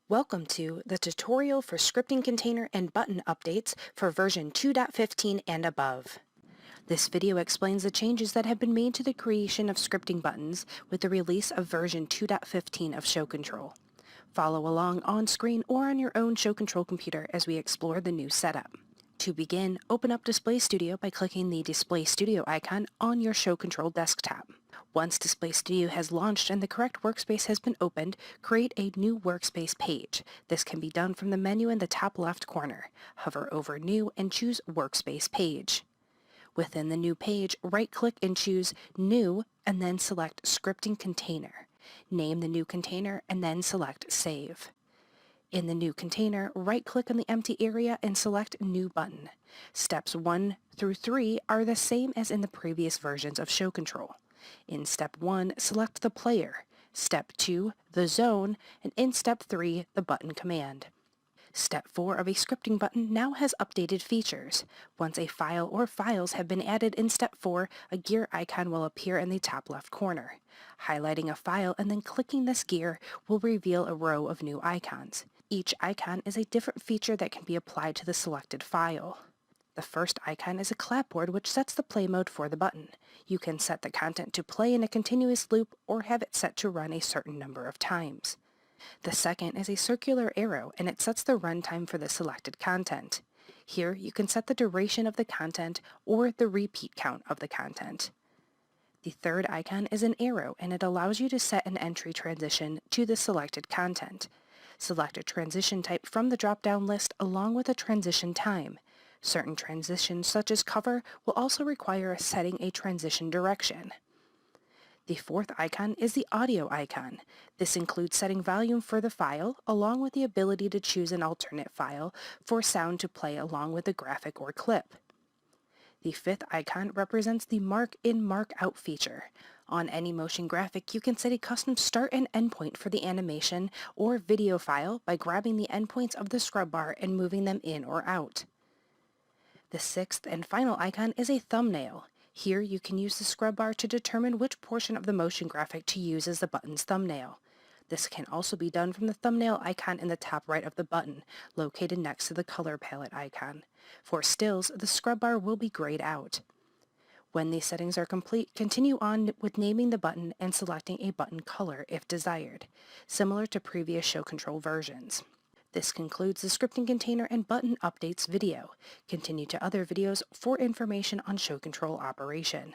Welcome to the tutorial for scripting container and button updates for version 2.15 and above. This video explains the changes that have been made to the creation of scripting buttons with the release of version 2.15 of Show Control. Follow along on screen or on your own Show Control computer as we explore the new setup. To begin, open up Display Studio by clicking the Display Studio icon on your Show Control desktop. Once Display Studio has launched and the correct workspace has been opened, create a new workspace page. This can be done from the menu in the top left corner. Hover over New and choose Workspace Page. Within the new page, right-click and choose New and then select Scripting Container. Name the new container and then select Save. In the new container, right-click on the empty area and select New Button. Steps 1 through 3 are the same as in the previous versions of Show Control. In Step 1, select the player, Step 2, the zone, and in Step 3, the button command. Step 4 of a scripting button now has updated features. Once a file or files have been added in Step 4, a gear icon will appear in the top left corner. Highlighting a file and then clicking this gear will reveal a row of new icons. Each icon is a different feature that can be applied to the selected file. The first icon is a clapboard which sets the play mode for the button. You can set the content to play in a continuous loop or have it set to run a certain number of times. The second is a circular arrow and it sets the runtime for the selected content. Here you can set the duration of the content or the repeat count of the content. The third icon is an arrow and it allows you to set an entry transition to the selected content. Select a transition type from the drop-down list along with a transition time. Certain transitions, such as cover, will also require setting a transition direction. The fourth icon is the audio icon. This includes setting volume for the file, along with the ability to choose an alternate file for sound to play along with a graphic or clip. The fifth icon represents the Mark In, Mark Out feature. On any motion graphic, you can set a custom start and end point for the animation or video file by grabbing the endpoints of the scrub bar and moving them in or out. The sixth and final icon is a thumbnail. Here you can use the scrub bar to determine which portion of the motion graphic to use as the button's thumbnail. This can also be done from the thumbnail icon in the top right of the button, located next to the color palette icon. For stills, the scrub bar will be grayed out. When these settings are complete, continue on with naming the button and selecting a button color if desired, similar to previous Show Control versions. This concludes the scripting container and button updates video. Continue to other videos for information on Show Control operation.